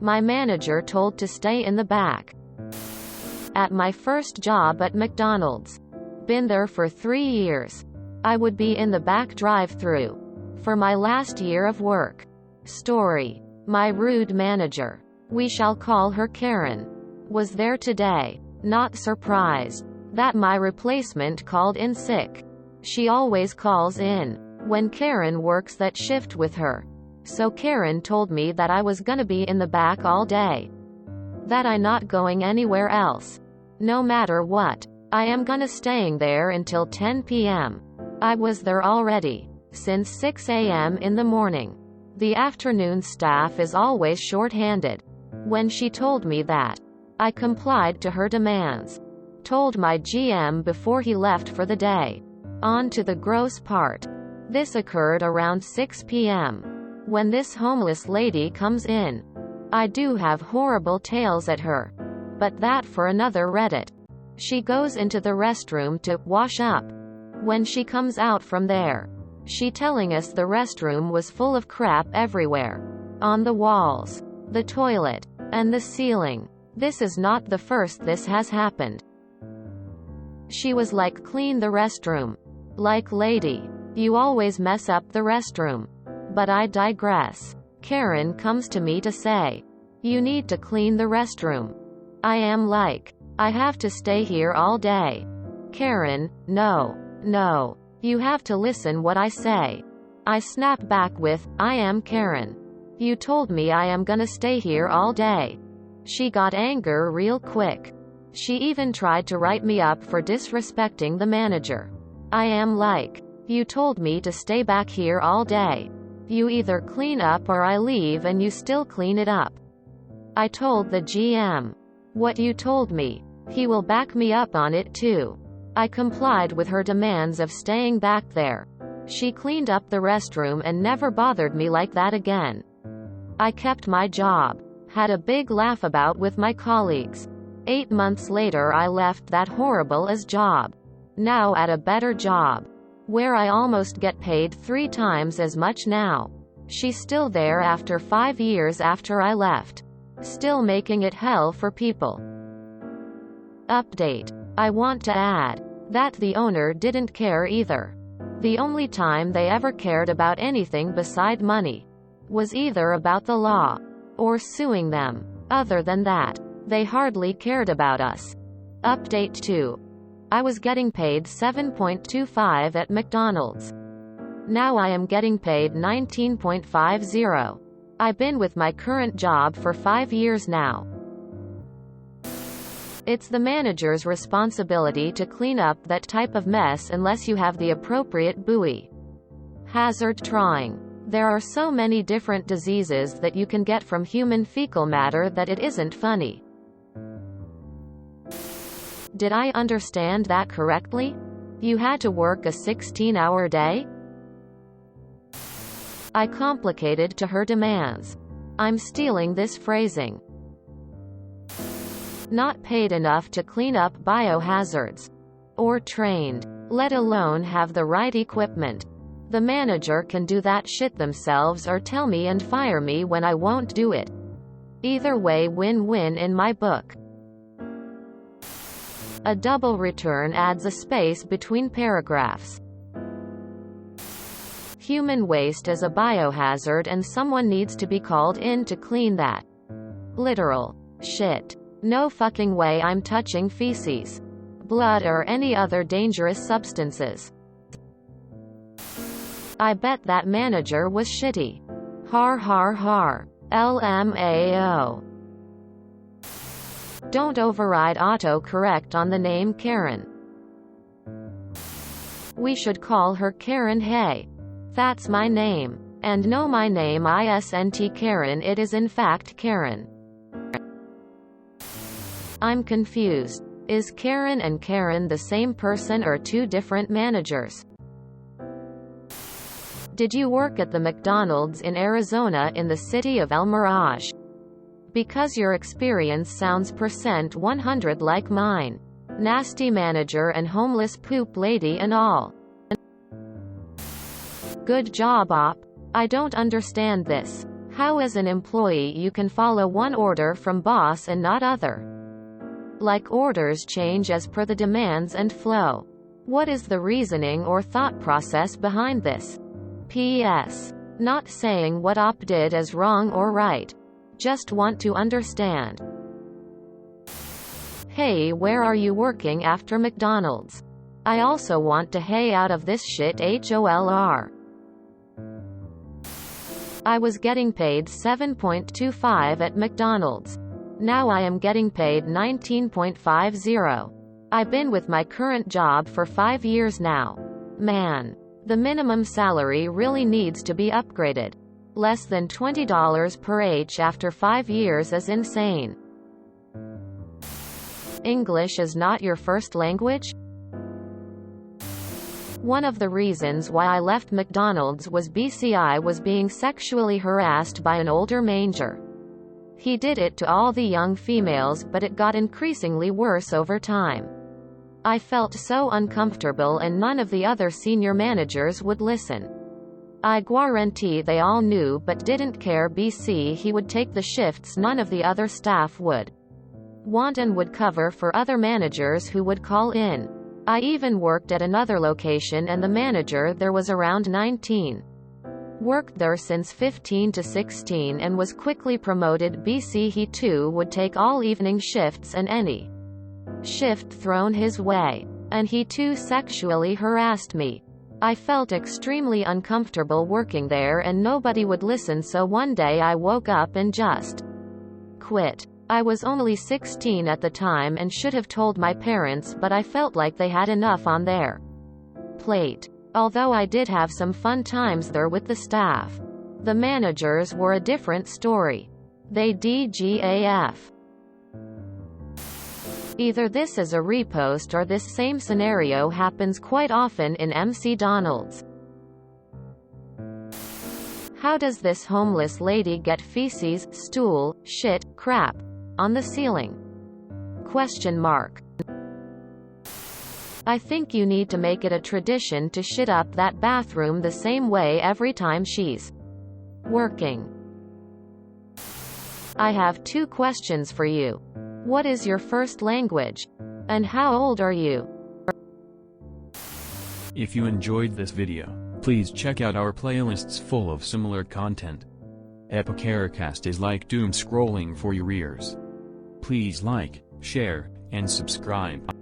My manager told to stay in the back. At my first job at McDonald's. Been there for 3 years. I would be in the back drive-thru. For my last year of work. Story. My rude manager. We shall call her Karen. Was there today. Not surprised that my replacement called in sick. She always calls in when Karen works that shift with her. So Karen told me that I was gonna be in the back all day. That I not going anywhere else. No matter what. I am gonna staying there until 10 p.m. I was there already. Since 6 a.m. in the morning. The afternoon staff is always short-handed. When she told me that, I complied to her demands. Told my GM before he left for the day. On to the gross part. This occurred around 6 p.m. when this homeless lady comes in. I do have horrible tales at her. But that for another Reddit. She goes into the restroom to wash up. When she comes out from there, she telling us the restroom was full of crap everywhere. On the walls, the toilet, and the ceiling. This is not the first this has happened. She was like, clean the restroom. Like, lady, you always mess up the restroom. But I digress. Karen comes to me to say, you need to clean the restroom. I am like, I have to stay here all day. Karen, no. You have to listen what I say. I snap back with, I am Karen. You told me I am gonna stay here all day. She got anger real quick. She even tried to write me up for disrespecting the manager. I am like, you told me to stay back here all day. You either clean up or I leave, and you still clean it up. I told the GM what you told me. He will back me up on it too. I complied with her demands of staying back there. She cleaned up the restroom and never bothered me like that again. I kept my job. Had a big laugh about with my colleagues. 8 months later I left that horrible as job. Now at a better job. Where I almost get paid 3 times as much now. She's still there after 5 years after I left. Still making it hell for people. Update. I want to add that the owner didn't care either. The only time they ever cared about anything beside money was either about the law or suing them. Other than that, they hardly cared about us. Update 2. I was getting paid $7.25 at McDonald's. Now I am getting paid $19.50. I've been with my current job for 5 years now. It's the manager's responsibility to clean up that type of mess unless you have the appropriate buoy. Hazard trying. There are so many different diseases that you can get from human fecal matter that it isn't funny. Did I understand that correctly? You had to work a 16-hour day? I complicated to her demands. I'm stealing this phrasing. Not paid enough to clean up biohazards. Or trained. Let alone have the right equipment. The manager can do that shit themselves or tell me and fire me when I won't do it. Either way, win-win in my book. A double return adds a space between paragraphs. Human waste is a biohazard and someone needs to be called in to clean that. Literal. Shit. No fucking way I'm touching feces, blood or any other dangerous substances. I bet that manager was shitty. Har har har. LMAO. Don't override auto-correct on the name Karen. We should call her Karen. Hey. That's my name. And no, my name isn't Karen, it is in fact Karen. I'm confused. Is Karen and Karen the same person or two different managers? Did you work at the McDonald's in Arizona in the city of El Mirage? Because your experience sounds %100 like mine. Nasty manager and homeless poop lady and all. Good job, op. I don't understand this. How as an employee you can follow one order from boss and not other? Like orders change as per the demands and flow. What is the reasoning or thought process behind this? P.S. Not saying what op did is wrong or right. Just want to understand. Hey, where are you working after McDonald's? I also want to hey out of this shit HOLR. I was getting paid $7.25 at McDonald's. Now I am getting paid $19.50. I've been with my current job for 5 years now. Man. The minimum salary really needs to be upgraded. Less than $20 per H after 5 years is insane. English is not your first language? One of the reasons why I left McDonald's was BCI was being sexually harassed by an older manager. He did it to all the young females, but it got increasingly worse over time. I felt so uncomfortable and none of the other senior managers would listen. I guarantee they all knew but didn't care. He would take the shifts none of the other staff would want and would cover for other managers who would call in. I even worked at another location and the manager there was around 19. Worked there since 15 to 16 and was quickly promoted. He too would take all evening shifts and any shift thrown his way. And he too sexually harassed me. I felt extremely uncomfortable working there and nobody would listen, so one day I woke up and just quit. I was only 16 at the time and should have told my parents, but I felt like they had enough on their plate. Although I did have some fun times there with the staff. The managers were a different story. They DGAF. Either this is a repost or this same scenario happens quite often in MC Donald's. How does this homeless lady get feces, stool, shit, crap on the ceiling? Question mark. I think you need to make it a tradition to shit up that bathroom the same way every time she's working. I have 2 questions for you. What is your first language? And how old are you? If you enjoyed this video, please check out our playlists full of similar content. Epicaricast is like doom scrolling for your ears. Please like, share, and subscribe.